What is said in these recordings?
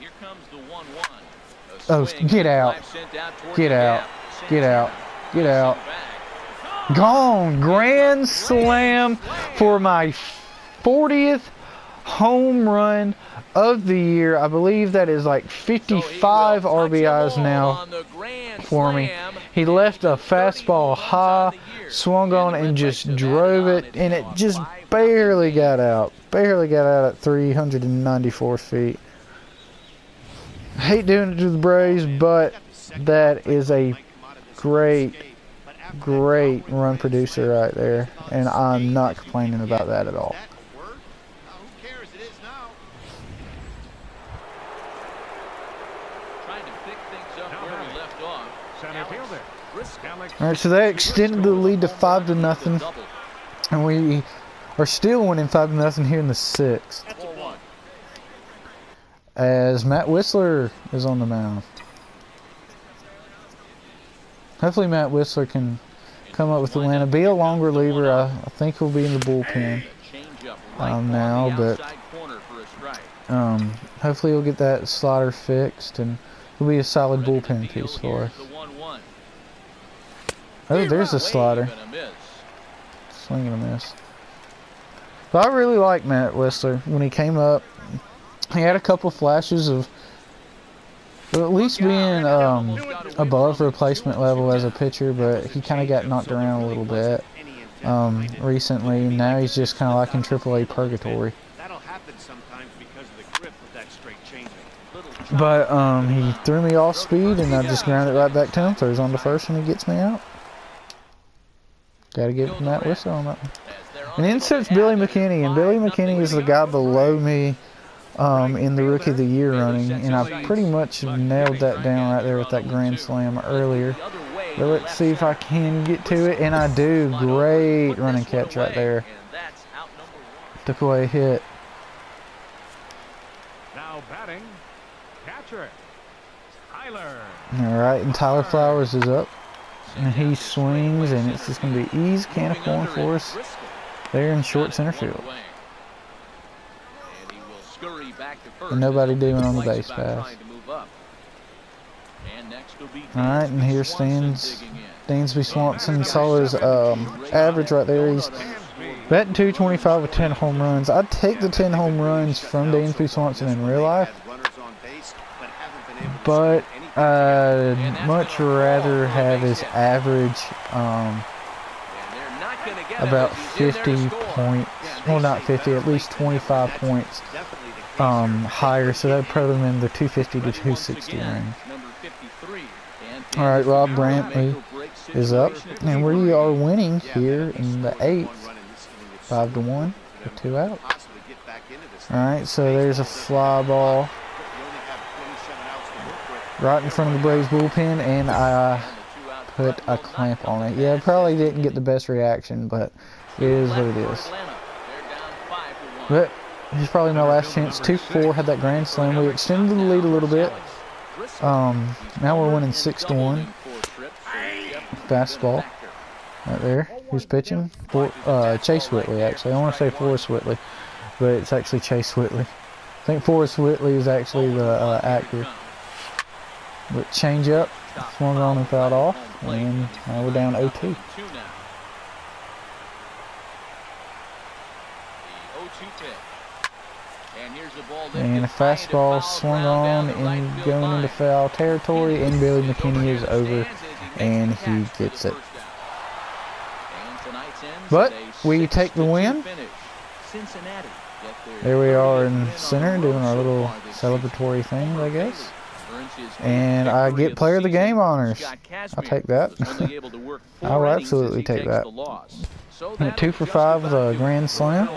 Here comes the 1-1. Oh, get out. Get out. Get out. Get out. Gone. Grand slam for my 40th home run of the year. I believe that is like 55 RBIs now for me. He left a fastball high, swung on and just drove it, and it just barely got out. Barely got out at 394 feet. Hate doing it to the Braves, but that is a great run producer right there, and I'm not complaining about that at all. Alright, so they extended the lead to 5-0, and we are still winning 5-0 here in the 6th. As Matt Whistler is on the mound. Hopefully Matt Whistler can come up with Atlanta. Be a long reliever. I think he'll be in the bullpen now, but hopefully he'll get that slider fixed, and he'll be a solid bullpen piece for us. Oh, there's a slider. Swing and a miss. But I really like Matt Whistler. When he came up, he had a couple flashes of at least being above replacement level as a pitcher, but he kind of got knocked around a little bit recently. Now he's just kind of like in AAA purgatory. But he threw me off speed, and I just ground it right back to him. Throws on to first, and he gets me out. Got to give Matt Whistler on that one. And then sits Billy McKinney, and Billy McKinney is the guy below me in the Rookie of the Year running, and I pretty much nailed that down right there with that grand slam earlier. But let's see if I can get to it, and I do. Great running catch right there. Took away a hit. Now batting, catcher, Tyler. All right, and Tyler Flowers is up, and he swings, and it's just going to be easy can of corn for us there in short center field. And nobody doing on the base pass. Alright, and here stands Dansby Swanson. Saw his average right there. He's batting .225 with 10 home runs. I'd take the 10 home runs from Dansby Swanson in real life, but I'd much rather have his average about 50 points. Well, not 50, at least 25 points higher, so that would put him in the 250 to 260 range. Alright, Rob Brantley is up, and we are winning here in the 8th, 5-1 with 2 outs. Alright, so there's a fly ball right in front of the Braves bullpen, and I put a clamp on it. Yeah, probably didn't get the best reaction, but it is what it is. But here's probably my last chance. 2-4, had that grand slam. We extended the lead a little bit. Now we're winning 6-1. Fastball right there. Who's pitching? Chase Whitley, actually. I want to say Forrest Whitley, but it's actually Chase Whitley. I think Forrest Whitley is actually the actor. But change up, swung on and fouled off, and now we're down 0-2. And a fastball swung on and going into foul territory, and Billy McKinney is over, and he gets it. But we take the win. There we are in center doing our little celebratory thing, I guess. And I get player of the game honors. I'll take that. I'll absolutely take that. 2 for 5 with a grand slam,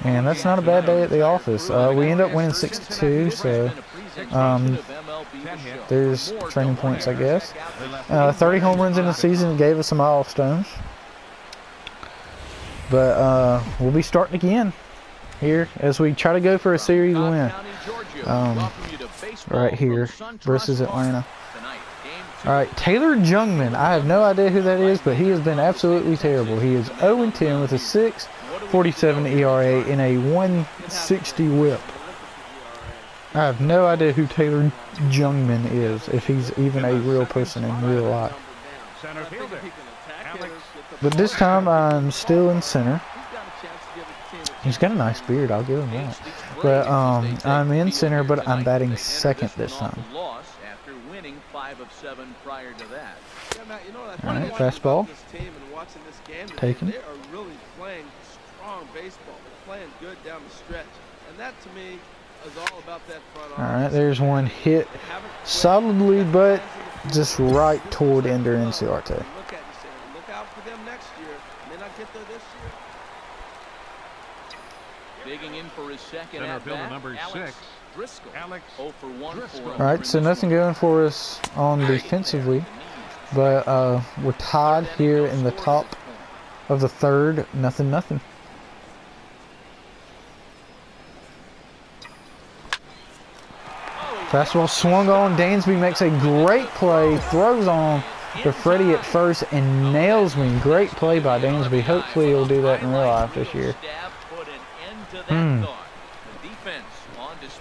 and that's not a bad day at the office. We end up winning 6-2, so there's training points, I guess. 30 home runs in the season gave us some milestones, but we'll be starting again here as we try to go for a series win right here versus Atlanta. Alright, Taylor Jungmann. I have no idea who that is, but he has been absolutely terrible. He is 0-10 with a 6.47 ERA and a 160 whip. I have no idea who Taylor Jungman is, if he's even a real person in real life. Center fielder. Alex. But this time I'm still in center. He's got a nice beard, All give him that. But I'm in center, but I'm batting second this time. After winning 5 of 7 prior to that. Alright, fastball. Taken. They are really playing strong baseball. They're playing good down the stretch. And that to me is all about that front office. Alright, there's one hit solidly, but just right toward Ender and Ciarte. Look at you, Sandy. Look out for them next year. May not get there this year. Digging in for his second Center at fielder bat, number Alex 6. Driscoll. Alex 0 for 1 for him. Alright, so nothing going for us on defensively. But we're tied here in the top of the third. Nothing. Fastball swung on. Dansby makes a great play. Throws on to Freddie at first and nails me. Great play by Dansby. Hopefully he'll do that in real life this year. That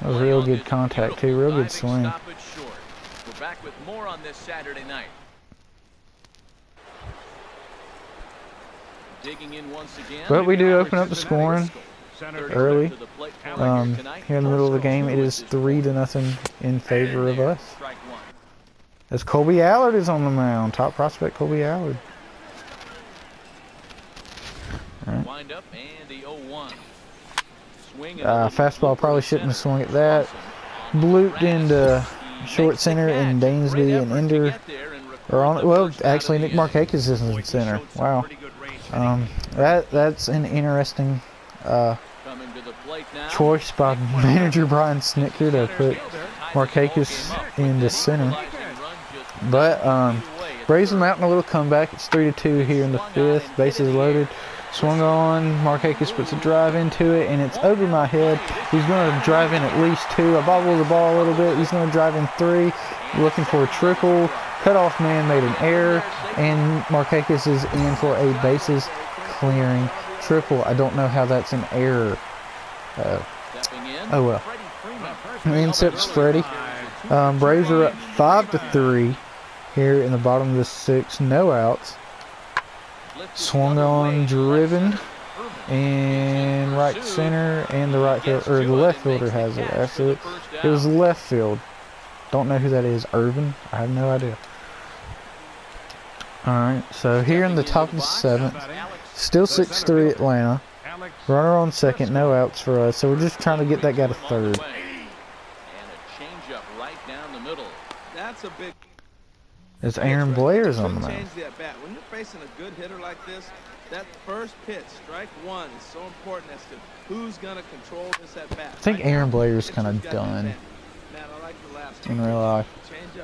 was real good contact too. Real good swing. We're back with more on this Saturday night. Digging in once again. But we do open up the scoring early. Here in the middle of the game, it is 3-0 in favor of us. As Colby Allard is on the mound. Top prospect Colby Allard. Right. Wind up and the 0-1. Fastball probably shouldn't have swung at that. Blooped into short center, and Dansby and Ender are on it. Well, actually, Nick Markakis is in center. Wow. That's an interesting choice by manager Brian Snitker to put Markakis in the center. But Braves are mounting a little comeback. It's 3-2 here in the fifth. Bases loaded. Swung on. Markakis puts a drive into it, and it's over my head. He's going to drive in at least 2. I bobbled the ball a little bit. He's going to drive in 3. Looking for a triple. Cutoff man made an error, and Markakis is in for a bases clearing triple. I don't know how that's an error. Oh well. Intercepts Freddie. Braves are up 5-3 here in the bottom of the 6th. No outs. Swung on, driven, and right center, and the right field, or the left fielder has it. Actually, it was left field. Don't know who that is. Irvin? I have no idea. Alright, so here in the top of the 7th, still 6-3 Atlanta. Runner on second, no outs for us. So we're just trying to get that guy to third. And a changeup right down the middle. That's a big. As Aaron Blair's on the mound. When you're facing a good hitter like this, that first pitch, strike 1, is so important as to who's going to control this at bat. I think Aaron Blair's kind of done in real life,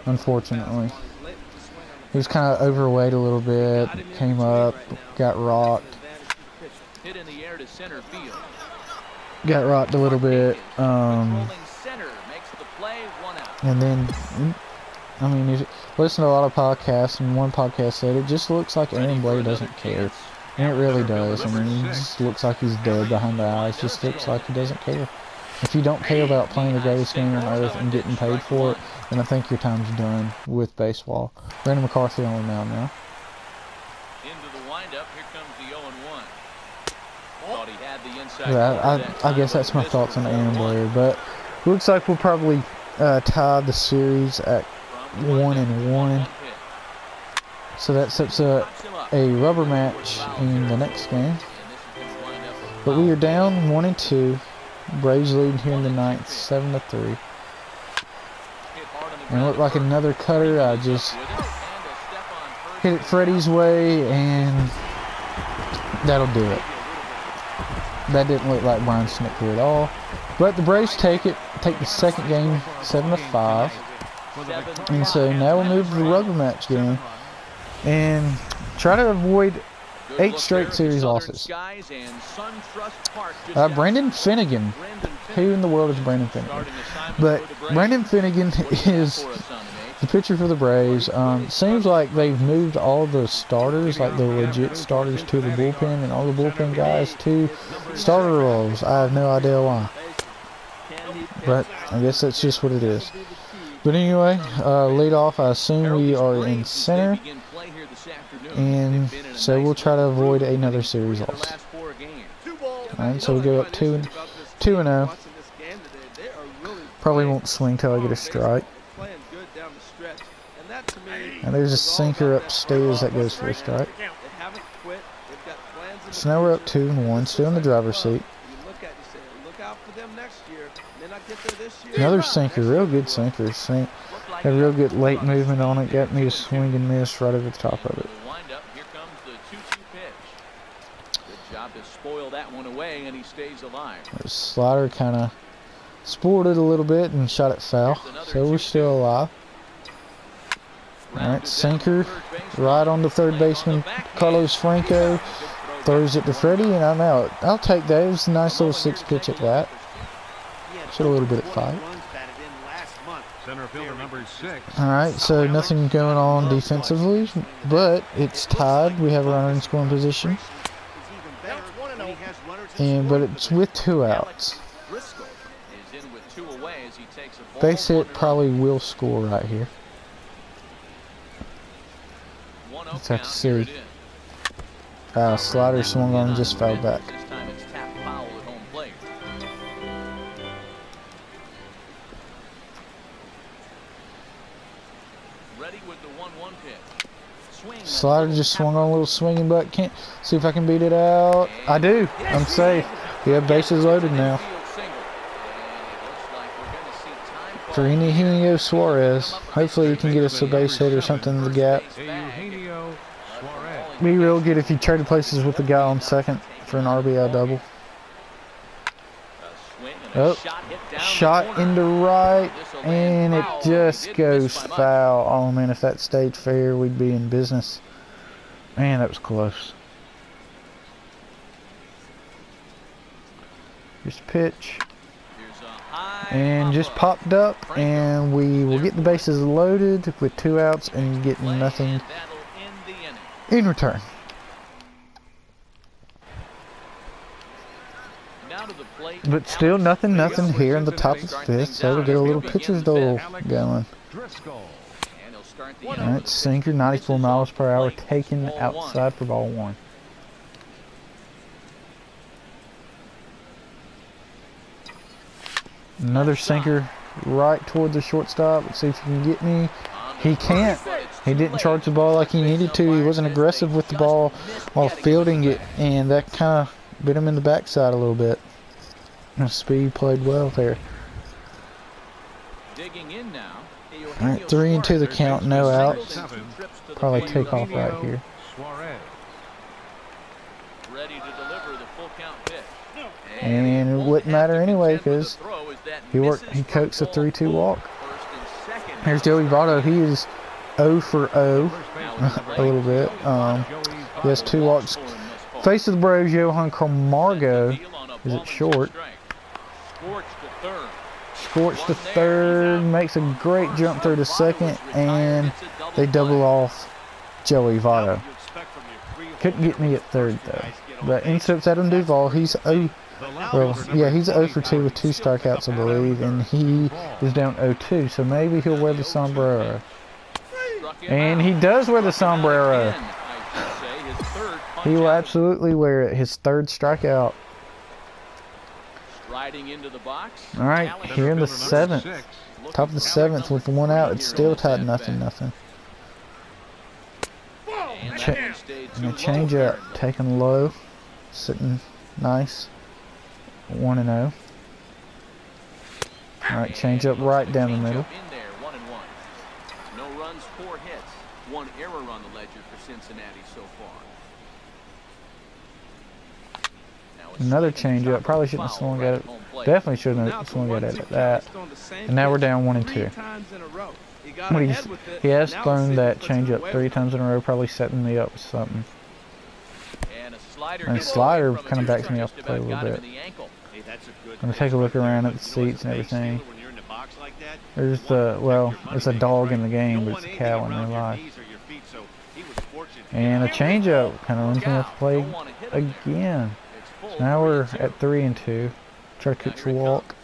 unfortunately. He was kind of overweight a little bit, came up, got rocked. Hit in the air to center field. Got rocked a little bit. Center makes the play, 1 out. And then, I mean, you listen to a lot of podcasts, and one podcast said it just looks like Aaron Blair doesn't care. And it really does. I mean, he just looks like he's dead behind the eyes. Just looks like he doesn't care. If you don't care about playing the greatest game on earth and getting paid for it, then I think your time's done with baseball. Brandon McCarthy on the mound now. Into the windup, here comes the 0-1. Thought he had the inside. Yeah, I guess that's my thoughts on Aaron Blair. But looks like we'll probably tie the series at 1-1. So that sets up a rubber match in the next game. But we are down 1-2. Braves leading here in the 9th, 7-3. And it looked like another cutter. I just hit it Freddie's way, and that'll do it. That didn't look like Brian Snitker at all. But the Braves take the second game 7-5. And so now we'll move to the rubber match game and try to avoid 8 straight series losses. Brandon Finnegan. Who in the world is Brandon Finnegan? But Brandon Finnegan is the pitcher for the Braves. Seems like they've moved all the starters, like the legit starters, to the bullpen, and all the bullpen guys to starter roles. I have no idea why. but I guess that's just what it is. But anyway, lead off, I assume we are in center, and so we'll try to avoid another series loss. Alright, so we go up 2-0. Probably won't swing till I get a strike. And there's a sinker upstairs that goes for a strike. So now we're up 2-1, still in the driver's seat. Another sinker, real good sinker. Had a real good late movement on it, got me to swing and miss right over the top of it. Here comes the 2-2 pitch. Good job to spoil that one away, and he stays alive. The slider kind of spoiled it a little bit and shot it foul, so we're still alive. Alright, sinker right on the third baseman, Carlos Franco. Throws it to Freddie, and I'm out. I'll take that. It was a nice little 6 pitch at bat. Should a little bit at 5. Center fielder number 6. Alright, so nothing going on defensively, but it's tied. We have a runner in scoring position. But it's with 2 outs. Base hit probably will score right here. Let's have to see. Slider swung on and just fell back. Slider just swung on a little swinging butt. Can't see if I can beat it out. I do. I'm safe. We have bases loaded now. For Eugenio Suarez. Hopefully he can get us a base hit or something in the gap. Be real good if you traded places with the guy on second for an RBI double. Oh, shot into right, and it just goes foul. Oh man, if that stayed fair, we'd be in business. Man, that was close. Here's the pitch. And just popped up, and we will get the bases loaded with 2 outs and get nothing in return. But still nothing here in the top of the 5th, so we'll get a little pitcher's duel going. Alright, sinker, 94 miles per hour, taken outside for ball 1. Another sinker right toward the shortstop. Let's see if he can get me. He can't. He didn't charge the ball like he needed to. He wasn't aggressive with the ball while fielding it, and that kind of bit him in the backside a little bit. Speed played well there. Alright, 3-2 the count, no outs. Probably take off right here. And it wouldn't matter anyway because he coaxed a 3-2 walk. Here's Joey Votto. He is 0 for 0 a little bit. He has 2 walks. Face of the Braves, Johan Camargo is at short. Scorched to third, makes a great jump through to second, and they double off Joey Votto. Couldn't get me at third though. But in steps Adam Duvall, he's 0 for 2 with 2 strikeouts, I believe, and he is down 0-2, so maybe he'll wear the sombrero. And he does wear the sombrero. He will absolutely wear it. His 3rd strikeout. Alright, here in the 7th. Top of the 7th with 1 out. It's still tied 0-0. And a change up, taken low, sitting nice. 1-0. Alright, change up right down the middle. No runs, 4 hits, 1 error on the ledger for Cincinnati so far. Another change up. Probably shouldn't have swung at it. Definitely shouldn't have swung at it at that. And now we're down 1-2. He has thrown that change up 3 times in a row, probably setting me up with something. And a slider kind of backs me off the play a little bit. I'm going to take a look around at the seats and everything. There's it's a dog in the game, but it's a cow in real life. And a changeup kind of runs me off the play again. So now we're at 3-2. Try to catch a walk.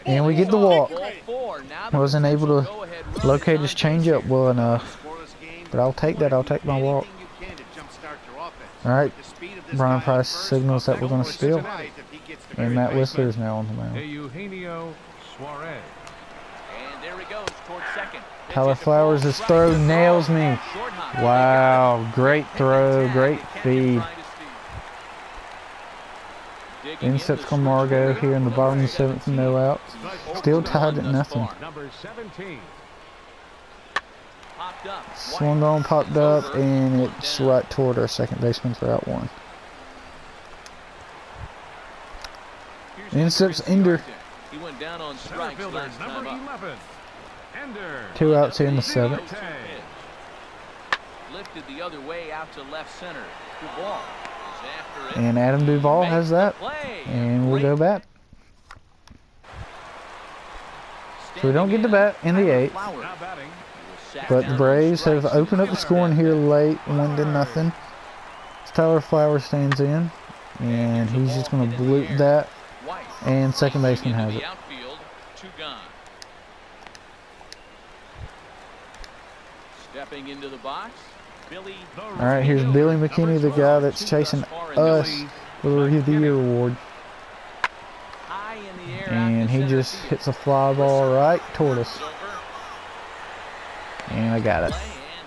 And we get the walk. Ball four. Now the Wasn't able to potential go-ahead run locate is his on base changeup here. well enough. Scoreless game. But I'll take that. I'll take my walk. Anything you can to jumpstart your offense. Alright. The speed of this Brian guy Price at first, signals that we're going to I'll be steal. surprised if he gets the And good Matt base. Whistler is now on the mound. Eugenio Suarez. And there he goes towards second. Pitch Tyler it to Flowers' ball, his throw strike. nails me. Short hop. Wow, great throw, great feed. Insets Camargo here in the bottom of the seventh, no outs. Still tied at nothing. Number 17. Swung on, popped up, and it's right toward our second baseman for out one. Insets Ender. He went down on Center strikes fielder last number time up. 11. Ender. 2 outs here in the seventh. Lifted the other way out to left center. Duvall is after it. And Adam Duvall has that. And we'll go back. So we don't get the bat in the eighth. Now batting. But the Braves have opened up the scoring here late, 1-0. Tyler Flowers stands in, and he's just going to bloop that, and second baseman has it. Stepping into the box, Billy. All right, here's Billy McKinney, the guy that's chasing us with a Rookie of the Year award. And he just hits a fly ball right toward us. And I got it.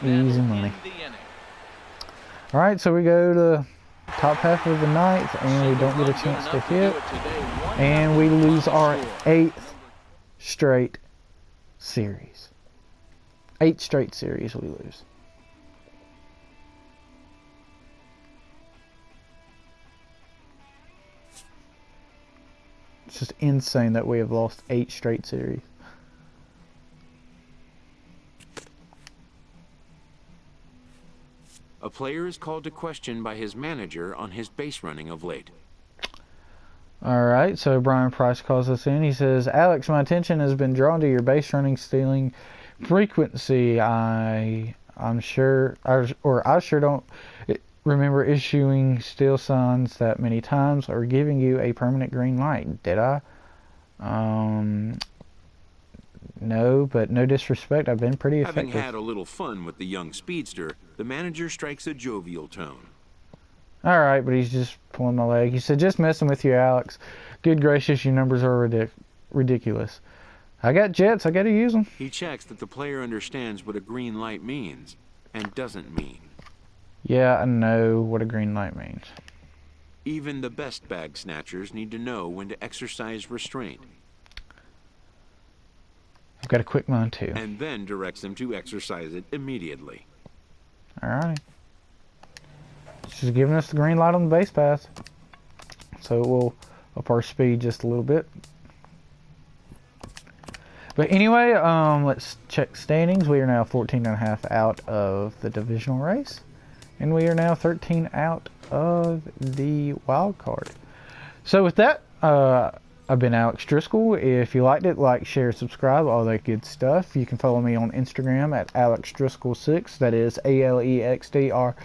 Easy money. All right, so we go to top half of the ninth, and we don't get a chance to hit. And we lose our 8th straight series. 8 straight series we lose. It's just insane that we have lost 8 straight series. A player is called to question by his manager on his base running of late. Alright, so Brian Price calls us in. He says, Alex, my attention has been drawn to your base running stealing frequency. I sure don't remember issuing steal signs that many times or giving you a permanent green light. Did I? No, but no disrespect. I've been pretty effective. Having had a little fun with the young speedster, the manager strikes a jovial tone. Alright, but he's just pulling my leg. He said, just messing with you, Alex. Good gracious, your numbers are ridiculous. I got jets. I got to use them. He checks that the player understands what a green light means and doesn't mean. Yeah, I know what a green light means. Even the best bag snatchers need to know when to exercise restraint. I've got a quick mind too. And then directs them to exercise it immediately. Alright. She's giving us the green light on the base pass. So we'll up our speed just a little bit. But anyway, let's check standings. We are now 14.5 out of the divisional race. And we are now 13 out of the wild card. So with that, I've been Alex Driscoll. If you liked it, like, share, subscribe, all that good stuff. You can follow me on Instagram at AlexDriscoll6. That is ALEXDRISKELL,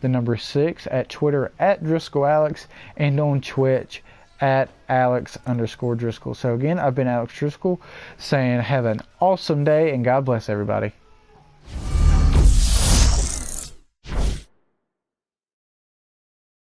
the number 6. At Twitter at DriscollAlex, and on Twitch at Alex_Driscoll. So again, I've been Alex Driscoll saying have an awesome day and God bless everybody.